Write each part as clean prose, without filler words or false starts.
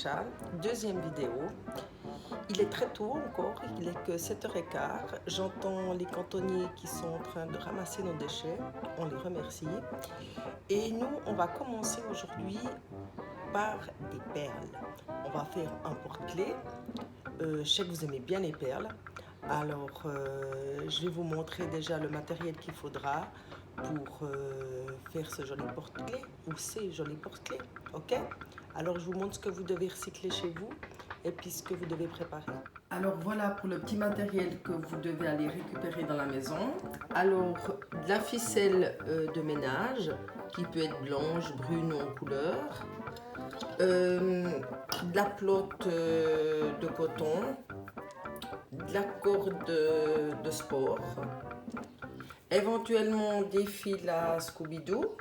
Natacha, deuxième vidéo. Il est très tôt encore, il est que 7h15. J'entends les cantonniers qui sont en train de ramasser nos déchets, on les remercie. Et nous, on va commencer aujourd'hui par des perles. On va faire un porte-clés. Je sais que vous aimez bien les perles. Alors, je vais vous montrer déjà le matériel qu'il faudra pour faire ce joli porte-clés ou ces jolis porte-clés. Ok? Alors, je vous montre ce que vous devez recycler chez vous et puis ce que vous devez préparer. Alors voilà pour le petit matériel que vous devez aller récupérer dans la maison. Alors, de la ficelle de ménage qui peut être blanche, brune ou en couleur. De la pelote de coton, de la corde de sport, éventuellement des fils à Scooby-Doo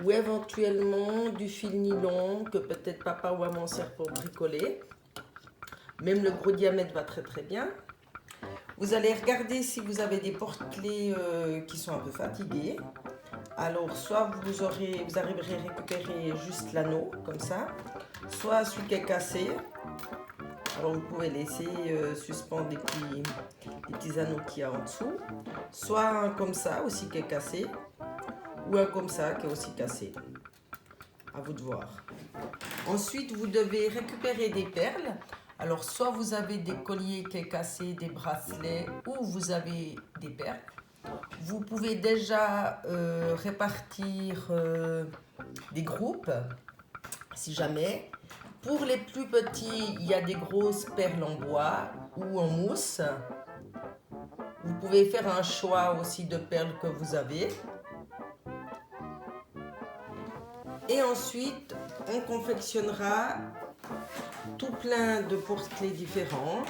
ou éventuellement du fil nylon que peut-être papa ou maman sert pour bricoler. Même le gros diamètre va très très bien. Vous allez regarder si vous avez des porte-clés qui sont un peu fatigués. Alors, soit vous arriverez à récupérer juste l'anneau, comme ça, soit celui qui est cassé. Alors, vous pouvez laisser suspendre des petits anneaux qu'il y a en dessous. Soit un comme ça, aussi qui est cassé, ou un comme ça, qui est aussi cassé. À vous de voir. Ensuite, vous devez récupérer des perles. Alors, soit vous avez des colliers qui est cassé, des bracelets, ou vous avez des perles. Vous pouvez déjà répartir des groupes, si jamais. Pour les plus petits, il y a des grosses perles en bois ou en mousse. Vous pouvez faire un choix aussi de perles que vous avez. Et ensuite, on confectionnera tout plein de porte-clés différents.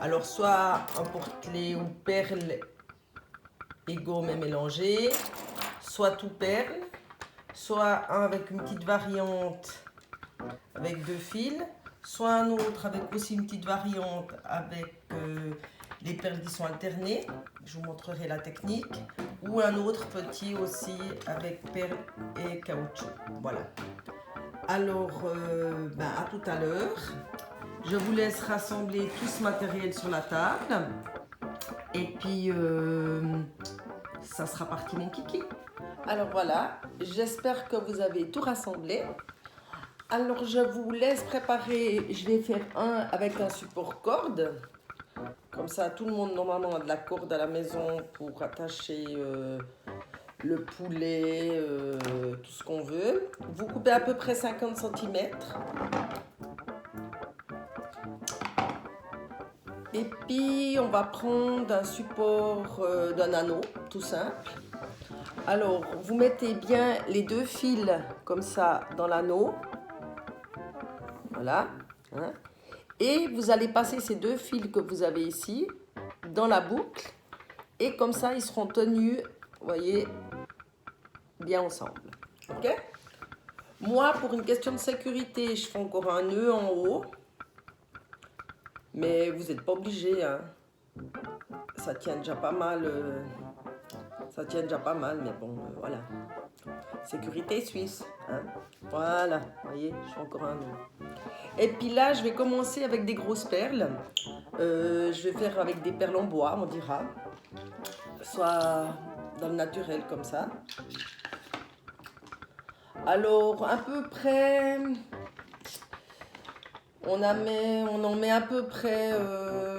Alors, soit un porte-clés ou perles égaux mais mélangés, soit tout perles, soit un avec une petite variante avec 2 fils, soit un autre avec aussi une petite variante avec les perles qui sont alternées, je vous montrerai la technique, ou un autre petit aussi avec perles et caoutchouc. Voilà. Alors, à tout à l'heure. Je vous laisse rassembler tout ce matériel sur la table. Et puis, ça sera parti mon kiki. Alors voilà, j'espère que vous avez tout rassemblé. Alors je vous laisse préparer, je vais faire un avec un support corde. Comme ça, tout le monde normalement a de la corde à la maison pour attacher le poulet, tout ce qu'on veut. Vous coupez à peu près 50 cm. Et puis, on va prendre un support d'un anneau, tout simple. Alors, vous mettez bien les 2 fils comme ça dans l'anneau. Voilà. Hein. Et vous allez passer ces 2 fils que vous avez ici dans la boucle. Et comme ça, ils seront tenus, vous voyez, bien ensemble. Ok? Moi, pour une question de sécurité, je fais encore un nœud en haut. Mais vous n'êtes pas obligé, hein. Ça tient déjà pas mal. Mais bon, voilà. Sécurité suisse. Hein. Voilà, vous voyez, je fais encore un nœud. Et puis là, je vais commencer avec des grosses perles. Je vais faire avec des perles en bois, on dira. Soit dans le naturel, comme ça. Alors, à peu près... On en met à peu près,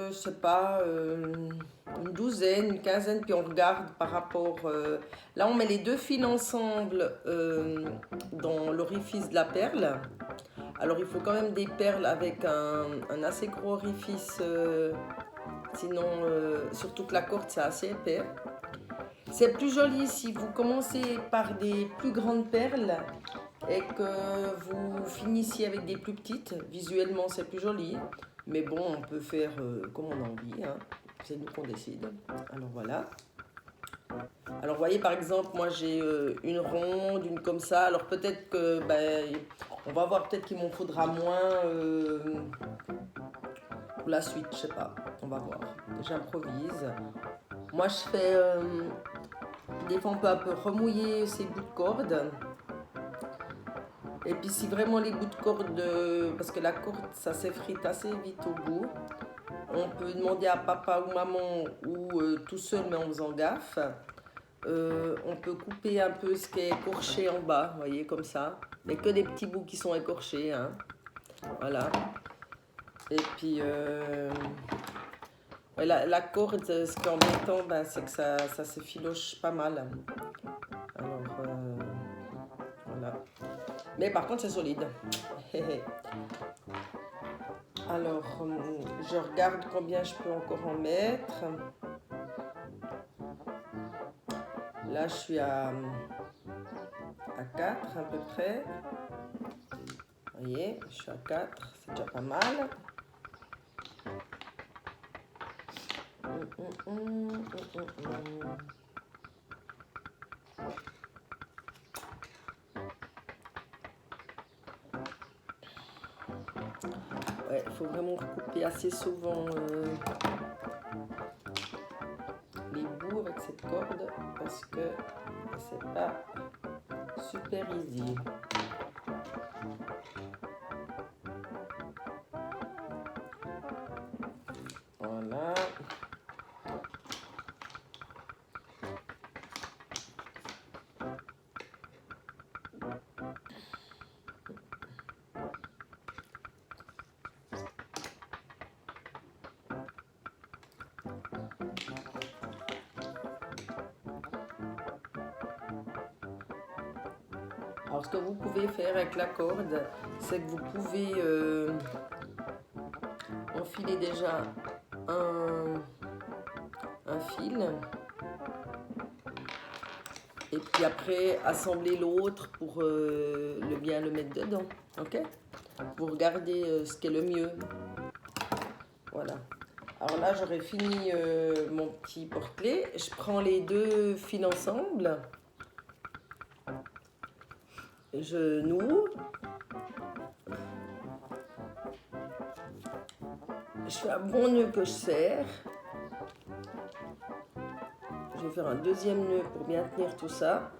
je sais pas, une douzaine, une quinzaine, puis on regarde par rapport... là, on met les 2 fils ensemble dans l'orifice de la perle. Alors, il faut quand même des perles avec un assez gros orifice, sinon, surtout que la corde, c'est assez épais. C'est plus joli si vous commencez par des plus grandes perles et que vous finissiez avec des plus petites. Visuellement, c'est plus joli. Mais bon, on peut faire comme on a envie. Hein. C'est nous qu'on décide. Alors voilà. Alors vous voyez, par exemple, moi j'ai une ronde, une comme ça. Alors peut-être que, on va voir, peut-être qu'il m'en faudra moins pour la suite. Je sais pas. On va voir. J'improvise. Moi je fais... des fois on peut un peu remouiller ces bouts de corde. Et puis si vraiment les bouts de corde, parce que la corde ça s'effrite assez vite au bout, on peut demander à papa ou maman ou tout seul mais en faisant gaffe. On peut couper un peu ce qui est écorché en bas, vous voyez, comme ça. Mais que des petits bouts qui sont écorchés, hein. Voilà. Et puis, ouais, la corde, ce qui est embêtant, ben, c'est que ça s'effiloche pas mal. Alors, voilà. Mais par contre, c'est solide. Alors, je regarde combien je peux encore en mettre. Là, je suis à 4 à peu près. Vous voyez, je suis à 4, c'est déjà pas mal. Ouais, il faut vraiment couper assez souvent les bouts avec cette corde parce que c'est pas super easy. Voilà. Alors, ce que vous pouvez faire avec la corde, c'est que vous pouvez enfiler déjà un fil et puis après assembler l'autre pour bien le mettre dedans. Ok? Vous regardez ce qui est le mieux. Voilà. Alors là, j'aurais fini mon petit porte-clés. Je prends les deux fils ensemble. Je noue. Je fais un bon nœud que je serre. Je vais faire un deuxième nœud pour bien tenir tout ça.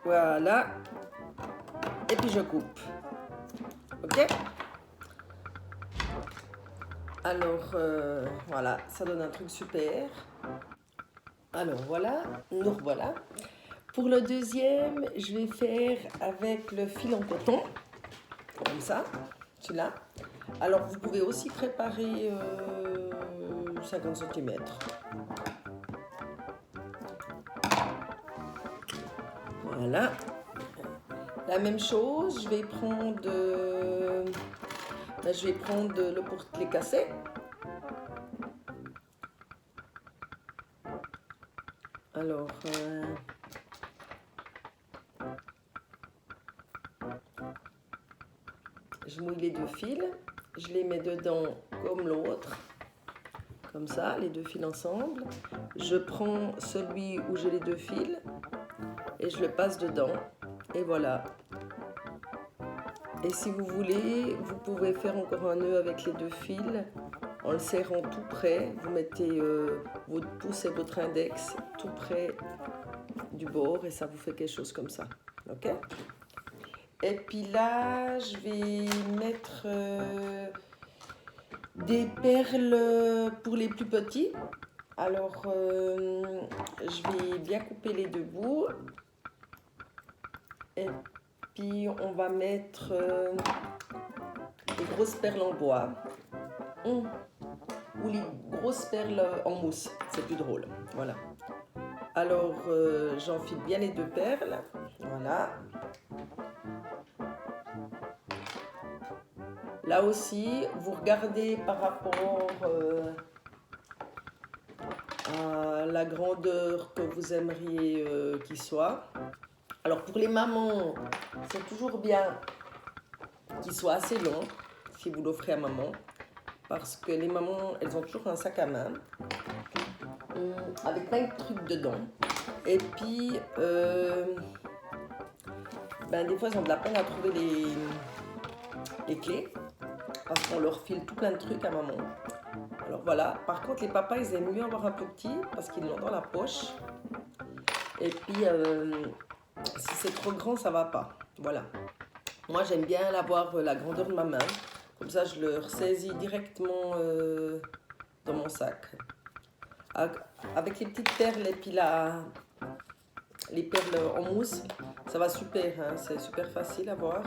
Voilà. Et puis je coupe. Ok? Alors, voilà, ça donne un truc super. Alors voilà, nous revoilà. Pour le deuxième, je vais faire avec le fil en coton, comme ça, celui-là. Alors, vous pouvez aussi préparer 50 cm. Voilà. La même chose, je vais prendre le porte-clés cassé. Alors, je mouille les deux fils, je les mets dedans comme l'autre, comme ça, les deux fils ensemble. Je prends celui où j'ai les deux fils et je le passe dedans. Et voilà. Et si vous voulez, vous pouvez faire encore un nœud avec les deux fils en le serrant tout près. Vous mettez votre pouce et votre index tout près du bord et ça vous fait quelque chose comme ça. Ok? Et puis là, je vais mettre des perles pour les plus petits. Alors, je vais bien couper les deux bouts. Et puis, on va mettre des grosses perles en bois. Ou les grosses perles en mousse. C'est plus drôle. Voilà. Alors, j'enfile bien les deux perles. Voilà. Là aussi, vous regardez par rapport à la grandeur que vous aimeriez qu'il soit. Alors pour les mamans, c'est toujours bien qu'il soit assez long, si vous l'offrez à maman. Parce que les mamans, elles ont toujours un sac à main avec plein de trucs dedans. Et puis, des fois, elles ont de la peine à trouver les clés. Parce qu'on leur file tout plein de trucs à maman. Alors voilà, par contre les papas ils aiment mieux avoir un peu petit parce qu'ils l'ont dans la poche. Et puis Si c'est trop grand, ça va pas. Voilà. Moi, j'aime bien l'avoir la grandeur de ma main. Comme ça, je le ressaisis directement dans mon sac. Avec les petites perles et puis les perles en mousse, ça va super. Hein, c'est super facile à voir.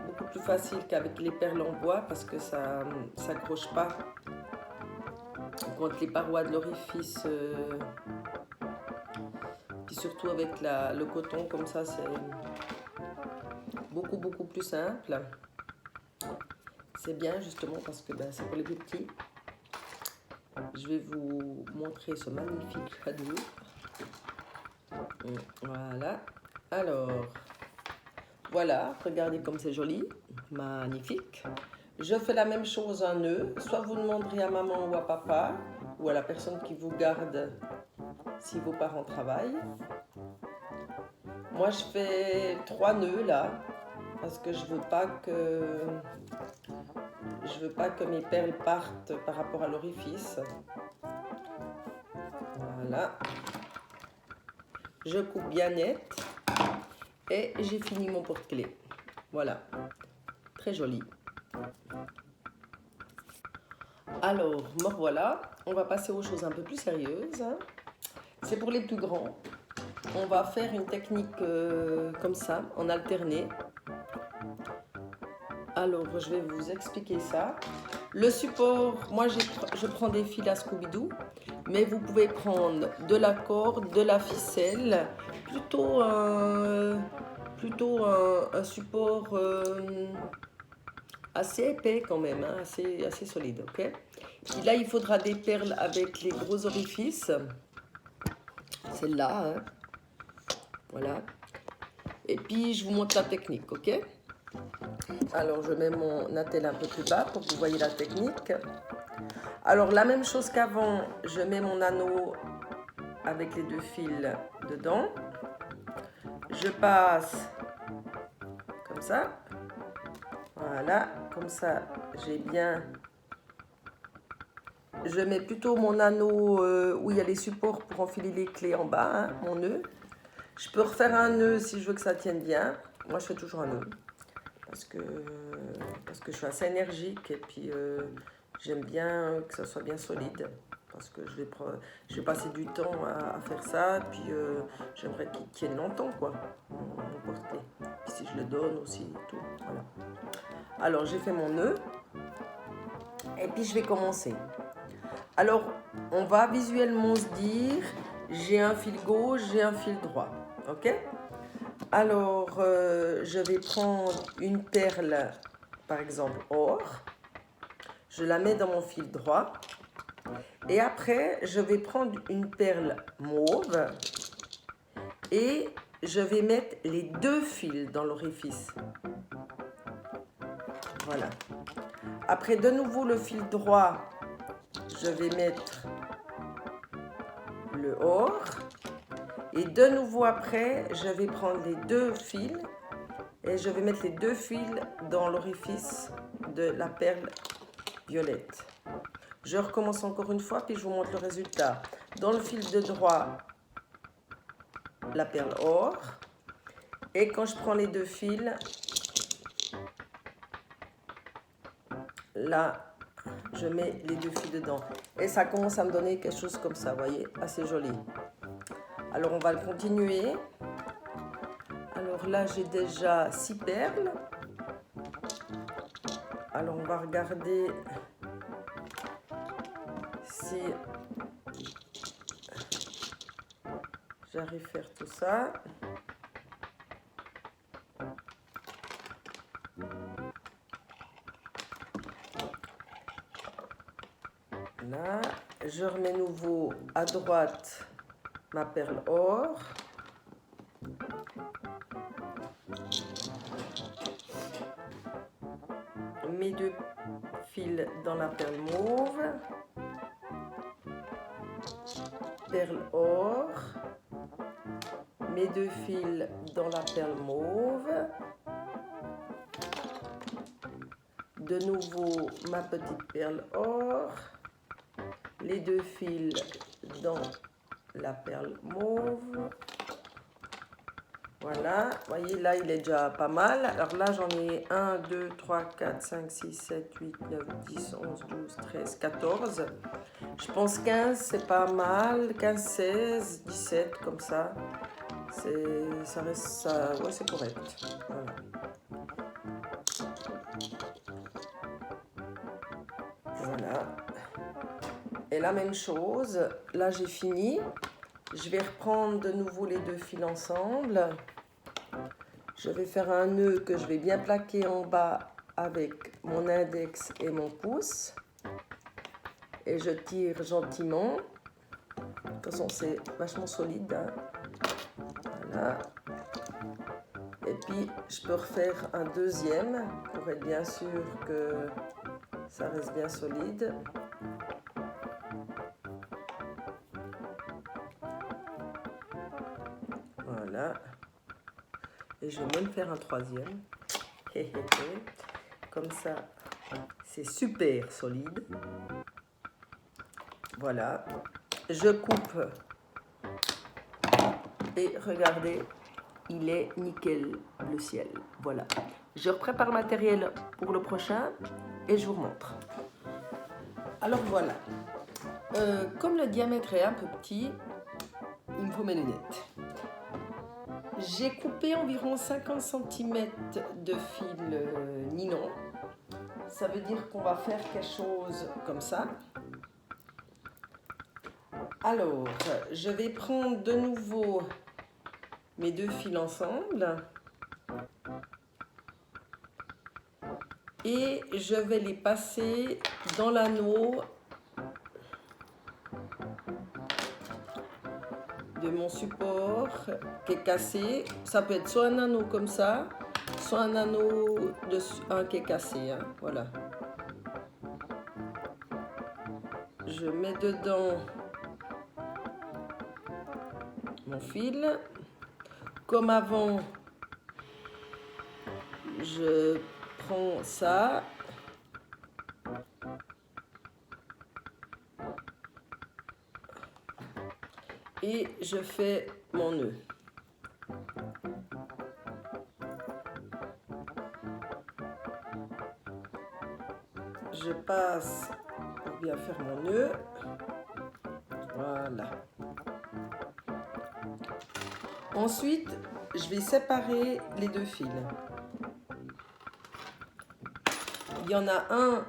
Beaucoup plus facile qu'avec les perles en bois parce que ça s'accroche pas contre les parois de l'orifice. Puis surtout avec le coton comme ça, c'est beaucoup plus simple. C'est bien justement parce que ben, c'est pour les plus petits. Je vais vous montrer ce magnifique cadeau. Voilà. Alors, voilà, regardez comme c'est joli. Magnifique. Je fais la même chose un nœud. Soit vous demanderez à maman ou à papa, ou à la personne qui vous garde si vos parents travaillent. Moi, je fais 3 nœuds là, parce que je veux pas que mes perles partent par rapport à l'orifice. Voilà. Je coupe bien net et j'ai fini mon porte-clés. Voilà. Très joli. Alors, me voilà. On va passer aux choses un peu plus sérieuses. C'est pour les plus grands. On va faire une technique comme ça, en alterné. Alors, je vais vous expliquer ça. Le support, moi je prends des fils à Scooby-Doo, mais vous pouvez prendre de la corde, de la ficelle, plutôt un support assez épais quand même, hein, assez solide, ok? Et là, il faudra des perles avec les gros orifices. Celle-là, hein. Voilà. Et puis, je vous montre la technique, ok? Alors, je mets mon attelle un peu plus bas pour que vous voyez la technique. Alors, la même chose qu'avant, je mets mon anneau avec les 2 fils dedans. Je passe comme ça. Voilà, comme ça, j'ai bien... Je mets plutôt mon anneau où il y a les supports pour enfiler les clés en bas, hein, mon nœud. Je peux refaire un nœud si je veux que ça tienne bien. Moi, je fais toujours un nœud. Parce que je suis assez énergique et puis j'aime bien que ça soit bien solide. Parce que je vais passer du temps à faire ça. Puis j'aimerais qu'il tienne longtemps, quoi, mon porte-clés. Puis si je le donne aussi et tout. Voilà. Alors, j'ai fait mon nœud. Et puis, je vais commencer. Alors, on va visuellement se dire, j'ai un fil gauche, j'ai un fil droit. Ok? Alors, je vais prendre une perle, par exemple or. Je la mets dans mon fil droit. Et après, je vais prendre une perle mauve. Et je vais mettre les 2 fils dans l'orifice. Voilà. Après, de nouveau, le fil droit, je vais mettre le or. Et de nouveau après, je vais prendre les 2 fils et je vais mettre les 2 fils dans l'orifice de la perle violette. Je recommence encore une fois, puis je vous montre le résultat. Dans le fil de droit, la perle or. Et quand je prends les 2 fils, là, je mets les 2 fils dedans. Et ça commence à me donner quelque chose comme ça, vous voyez, assez joli. Alors, on va le continuer. Alors là, j'ai déjà 6 perles. Alors, on va regarder si j'arrive à faire tout ça. Là, je remets nouveau à droite ma perle or. Mes 2 fils dans la perle mauve. Perle or. Mes 2 fils dans la perle mauve. De nouveau ma petite perle or. Les 2 fils dans la perle mauve. Voilà, vous voyez là il est déjà pas mal. Alors là j'en ai 1, 2, 3, 4, 5, 6, 7, 8, 9, 10, 11, 12, 13, 14. Je pense 15 c'est pas mal, 15, 16, 17 comme ça. Ça reste ça, ouais c'est correct. Voilà. Voilà. Et la même chose, là j'ai fini. Je vais reprendre de nouveau les deux fils ensemble. Je vais faire un nœud que je vais bien plaquer en bas avec mon index et mon pouce. Et je tire gentiment. De toute façon, c'est vachement solide. Hein. Voilà. Et puis, je peux refaire un deuxième pour être bien sûr que ça reste bien solide. Voilà. Et je vais même faire un troisième. Comme ça, c'est super solide. Voilà. Je coupe. Et regardez, il est nickel le ciel. Voilà. Je prépare le matériel pour le prochain et je vous remontre. Alors voilà. Comme le diamètre est un peu petit, il me faut mes lunettes. J'ai coupé environ 50 cm de fil nylon. Ça veut dire qu'on va faire quelque chose comme ça. Alors, je vais prendre de nouveau mes deux fils ensemble. Et je vais les passer dans l'anneau de mon support qui est cassé. Ça peut être soit un anneau comme ça, soit un anneau qui est cassé. Hein. Voilà. Je mets dedans mon fil. Comme avant, je prends ça. Et je fais mon nœud. Je passe pour bien faire mon nœud. Voilà. Ensuite, je vais séparer les deux fils. Il y en a un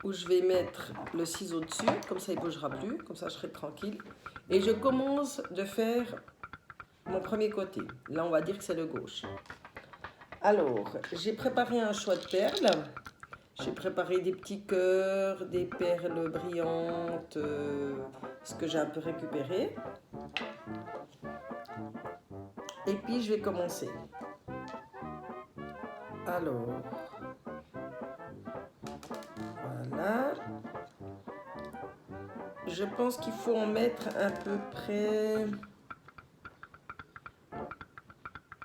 où je vais mettre le ciseau dessus, comme ça il ne bougera plus, comme ça je serai tranquille. Et je commence de faire mon premier côté. Là, on va dire que c'est le gauche. Alors, j'ai préparé un choix de perles. J'ai préparé des petits cœurs, des perles brillantes, ce que j'ai un peu récupéré. Et puis, je vais commencer. Alors, voilà. Je pense qu'il faut en mettre à peu près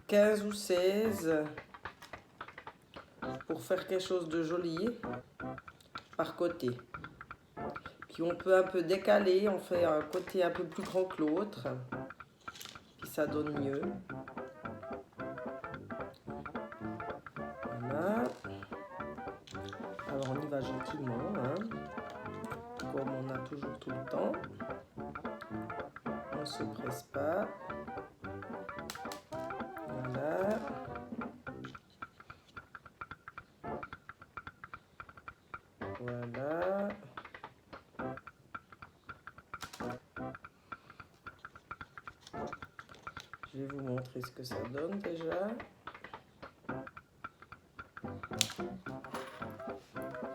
15 ou 16 pour faire quelque chose de joli par côté. Puis on peut un peu décaler, on fait un côté un peu plus grand que l'autre. Puis ça donne mieux. Voilà. Alors on y va gentiment, hein, comme on a toujours tout le temps. On ne se presse pas. Voilà. Voilà. Je vais vous montrer ce que ça donne déjà.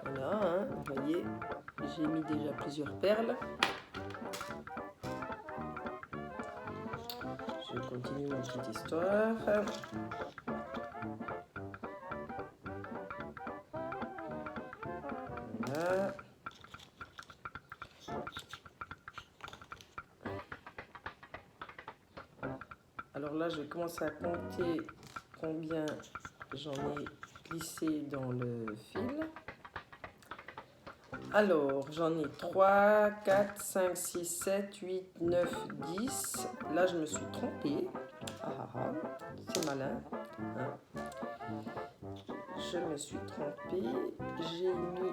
Voilà, hein, vous voyez, j'ai mis déjà plusieurs perles. Je continue ma petite histoire. Voilà. Alors là, je vais commencer à compter combien j'en ai glissé dans le fil. Alors, j'en ai 3, 4, 5, 6, 7, 8, 9, 10. Là, je me suis trompée. C'est malin. Hein. Je me suis trompée. J'ai mis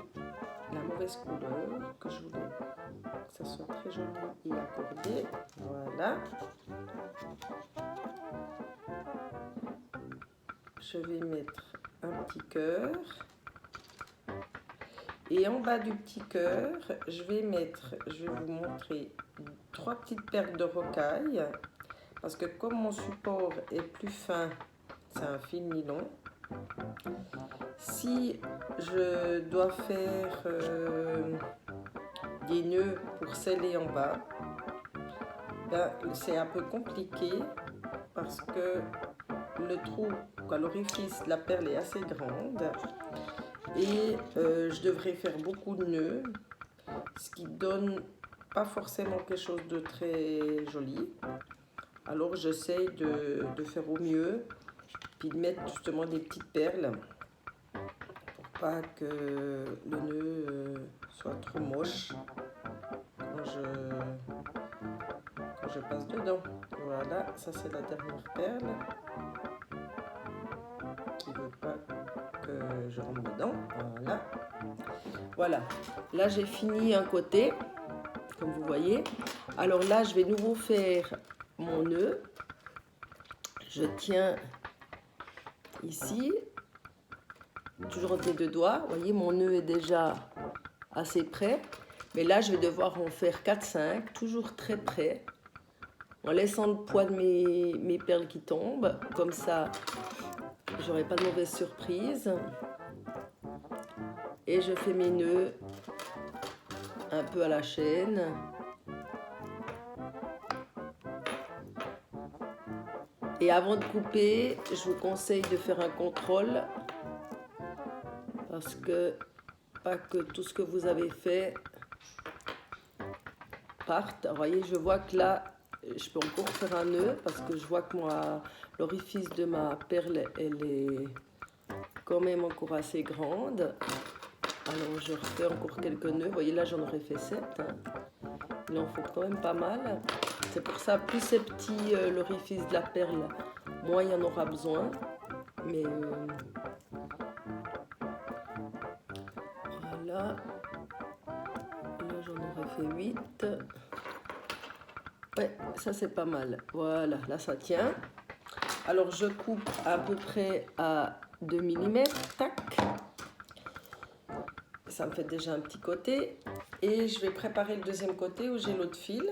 la mauvaise couleur que je voulais que ça soit très joli et accordé. Voilà. Je vais mettre un petit cœur. Et en bas du petit cœur, je vais vous montrer 3 petites perles de rocaille. Parce que comme mon support est plus fin, c'est un fil nylon. Si je dois faire des nœuds pour sceller en bas, ben, c'est un peu compliqué parce que le trou, l'orifice de la perle est assez grande et je devrais faire beaucoup de nœuds, ce qui donne pas forcément quelque chose de très joli. Alors j'essaye de faire au mieux, puis de mettre justement des petites perles pour pas que le nœud soit trop moche quand je passe dedans. Voilà, ça c'est la dernière perle qui veut pas que je rentre dedans. Voilà. Voilà, là j'ai fini un côté, comme vous voyez. Alors là je vais nouveau faire mon nœud. Je tiens ici, toujours entre les 2 doigts. Vous voyez, mon nœud est déjà assez près. Mais là, je vais devoir en faire 4-5, toujours très près, en laissant le poids de mes perles qui tombent. Comme ça, j'aurai pas de mauvaise surprise. Et je fais mes nœuds un peu à la chaîne. Et avant de couper, je vous conseille de faire un contrôle parce que pas que tout ce que vous avez fait parte. Alors, voyez, je vois que là, je peux encore faire un nœud parce que je vois que l'orifice de ma perle, elle est quand même encore assez grande. Alors, je refais encore quelques nœuds. Vous voyez, là, j'en aurais fait 7. Hein. Il en faut quand même pas mal. C'est pour ça, plus c'est petit l'orifice de la perle, moins il y en aura besoin. Mais voilà. Là, j'en aurais fait 8. Ouais, ça c'est pas mal. Voilà, là ça tient. Alors je coupe à peu près à 2 mm. Tac. Ça me fait déjà un petit côté. Et je vais préparer le deuxième côté où j'ai l'autre fil.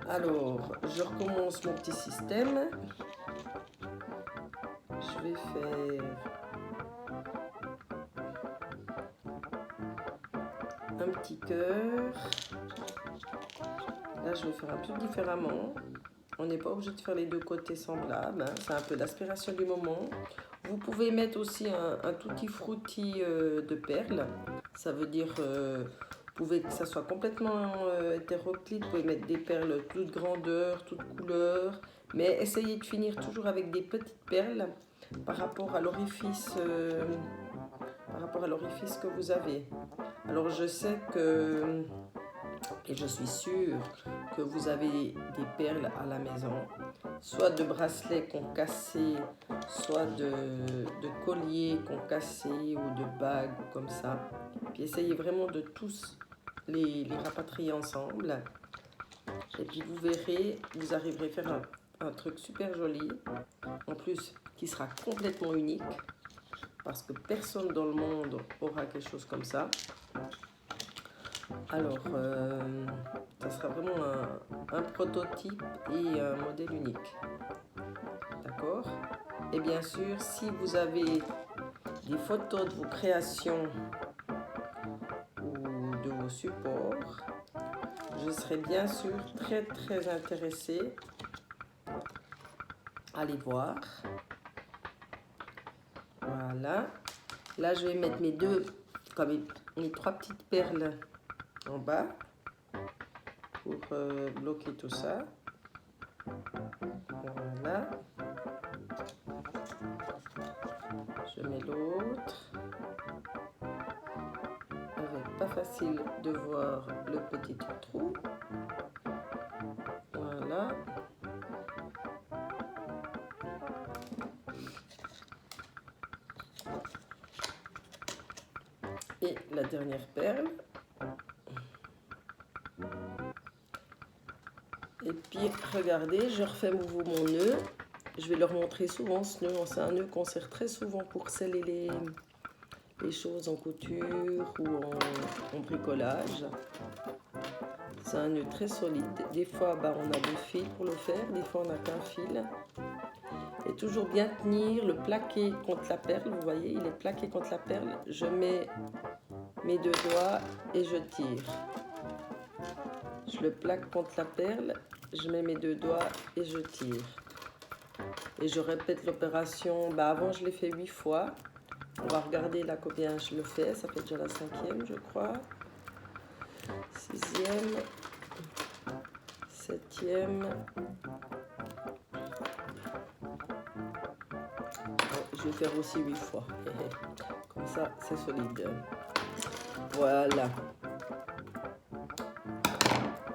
Alors, je recommence mon petit système. Je vais faire un petit cœur. Là, je vais faire un peu différemment. On n'est pas obligé de faire les 2 côtés semblables. Hein. C'est un peu d'aspiration du moment. Vous pouvez mettre aussi un tutti frutti de perles. Ça veut dire vous pouvez que ça soit complètement hétéroclite. Vous pouvez mettre des perles toutes grandeurs, toutes couleurs. Mais essayez de finir toujours avec des petites perles par rapport à l'orifice que vous avez. Alors je sais que, et je suis sûre que vous avez des perles à la maison, soit de bracelets qu'on cassé, soit de colliers qu'on cassé ou de bagues comme ça. Puis essayez vraiment de tous les rapatrier ensemble. Et puis vous verrez, vous arriverez à faire un truc super joli. En plus, qui sera complètement unique. Parce que personne dans le monde aura quelque chose comme ça. Alors, ça sera vraiment un prototype et un modèle unique. D'accord? Et bien sûr, si vous avez des photos de vos créations ou de vos supports, je serai bien sûr très intéressée à les voir. Voilà. Là, je vais mettre mes 3 petites perles en bas pour bloquer tout ça. Voilà. Je mets l'autre. Avec pas facile de voir le petit trou. Voilà. Et la dernière perle. Et puis regardez, je refais mon nœud. Je vais leur montrer souvent ce nœud. C'est un nœud qu'on sert très souvent pour sceller les choses en couture ou en bricolage. C'est un nœud très solide. Des fois, on a des fils pour le faire. Des fois, on n'a qu'un fil. Et toujours bien tenir le plaqué contre la perle. Vous voyez, il est plaqué contre la perle. Je mets mes deux doigts et je tire. Je le plaque contre la perle. Je mets mes deux doigts et je tire. Et je répète l'opération. Avant, je l'ai fait 8 fois. On va regarder là combien je le fais. Ça fait déjà la 5e, je crois. 6e. 7e. Je vais faire aussi 8 fois. Comme ça, c'est solide. Voilà.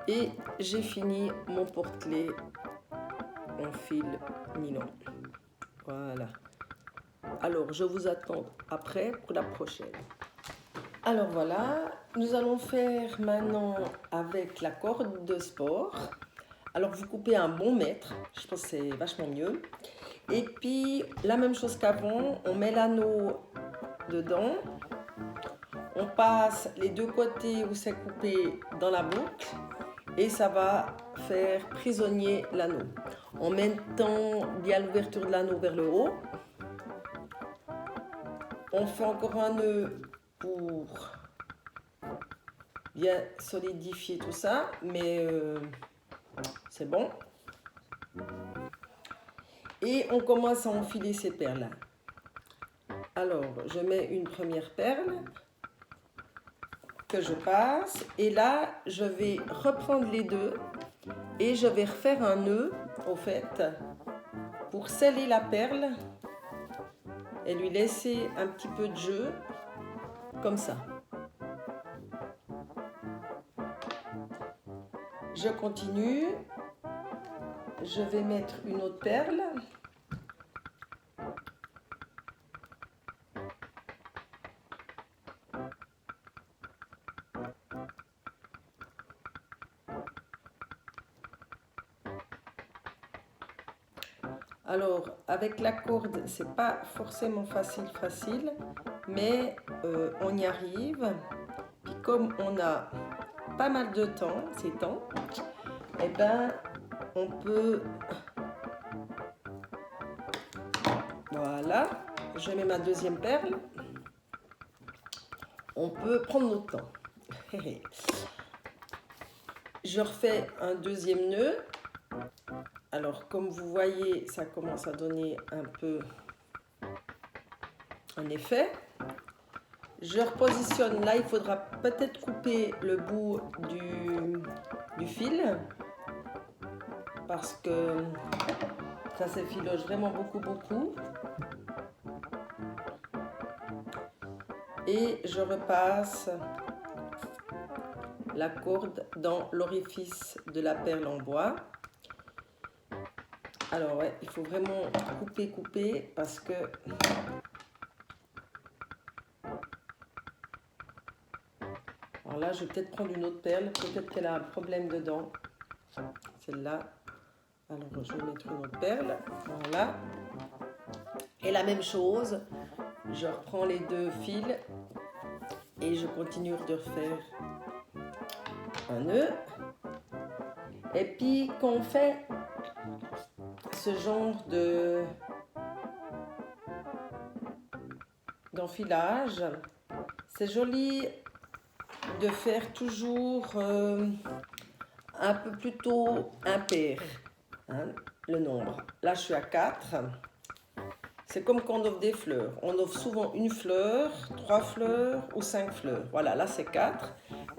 Et j'ai fini mon porte-clés en fil nylon. Voilà. Alors, je vous attends après pour la prochaine. Alors voilà, nous allons faire maintenant avec la corde de sport. Alors, vous coupez un bon mètre. Je pense que c'est vachement mieux. Et puis, la même chose qu'avant, on met l'anneau dedans. On passe les deux côtés où c'est coupé dans la boucle. Et ça va faire prisonnier l'anneau. En mettant bien l'ouverture de l'anneau vers le haut. On fait encore un nœud pour bien solidifier tout ça. Mais c'est bon. Et on commence à enfiler ces perles. Alors, je mets une première perle que je passe. Et là, je vais reprendre les deux et je vais refaire un nœud, au fait, pour sceller la perle et lui laisser un petit peu de jeu, comme ça. Je continue. Je vais mettre une autre perle. Alors, avec la corde, c'est pas forcément facile, mais on y arrive. Puis comme on a pas mal de temps, ces temps, eh ben, on peut... Voilà, je mets ma deuxième perle. On peut prendre notre temps. Je refais un deuxième nœud. Alors, comme vous voyez, ça commence à donner un peu un effet. Je repositionne. Là, il faudra peut-être couper le bout du fil parce que ça s'effiloche vraiment beaucoup. Et je repasse la corde dans l'orifice de la perle en bois. Alors ouais, il faut vraiment couper parce que alors là, je vais peut-être prendre une autre perle, peut-être qu'elle a un problème dedans. Celle-là. Alors je vais mettre une autre perle. Voilà. Et la même chose, je reprends les deux fils et je continue de refaire un nœud. Et puis quand on fait ce genre d'enfilage, c'est joli de faire toujours un peu plutôt impair, hein, le nombre. Là, je suis à 4. C'est comme quand on offre des fleurs. On offre souvent une fleur, 3 fleurs ou 5 fleurs. Voilà, là, c'est 4.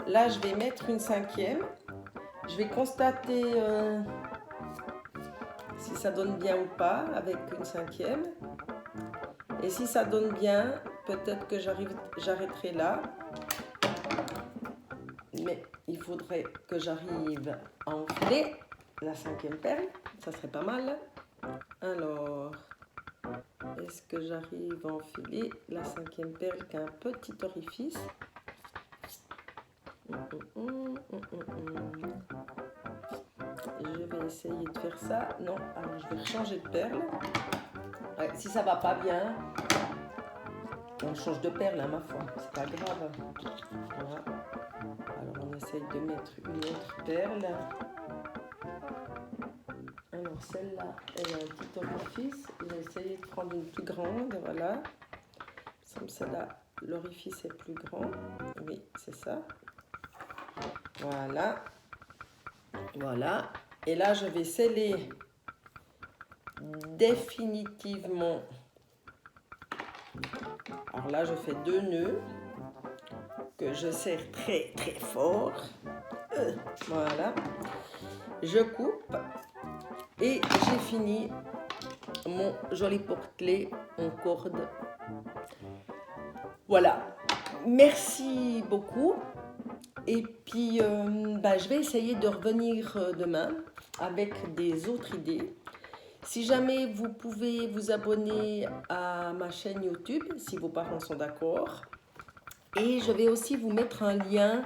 Là, je vais mettre une 5e. Je vais constater si ça donne bien ou pas avec une 5e. Et si ça donne bien, peut-être que j'arrêterai là. Mais il faudrait que j'arrive à enfiler la 5e perle. Ça serait pas mal. Alors, est-ce que j'arrive à enfiler la 5e perle qui a un petit orifice? Je vais essayer de faire ça. Non, alors je vais changer de perle. Ouais, si ça va pas bien, on change de perle, hein, ma foi, c'est pas grave. Voilà. Alors on essaye de mettre une autre perle. Alors celle-là, elle a un petit orifice. Je vais essayer de prendre une plus grande, voilà. Celle-là, l'orifice est plus grand. Oui, c'est ça. Voilà. Voilà. Et là, je vais sceller définitivement. Alors là, je fais 2 nœuds que je serre très très fort. Voilà. Je coupe et j'ai fini mon joli porte-clés en corde. Voilà. Merci beaucoup. Et puis, je vais essayer de revenir demain avec des autres idées. Si jamais vous pouvez vous abonner à ma chaîne YouTube, si vos parents sont d'accord. Et je vais aussi vous mettre un lien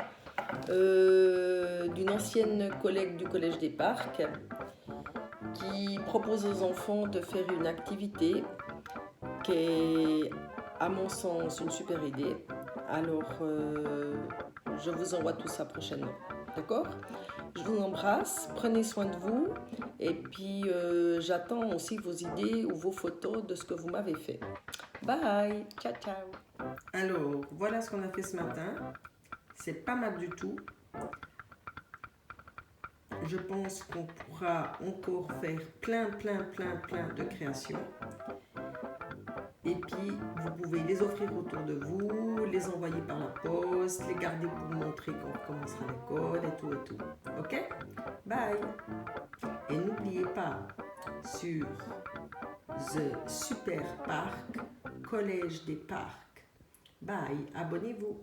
d'une ancienne collègue du Collège des Parcs qui propose aux enfants de faire une activité qui est, à mon sens, une super idée. Alors, je vous envoie tout ça prochainement. D'accord? Je vous embrasse, prenez soin de vous et puis j'attends aussi vos idées ou vos photos de ce que vous m'avez fait. Bye, ciao ciao. Alors, voilà ce qu'on a fait ce matin. C'est pas mal du tout. Je pense qu'on pourra encore faire plein de créations. Et puis, vous pouvez les offrir autour de vous, les envoyer par la poste, les garder pour montrer quand on commencera l'école et tout. Ok? Bye! Et n'oubliez pas, sur The Super Park, Collège des Parcs. Bye! Abonnez-vous!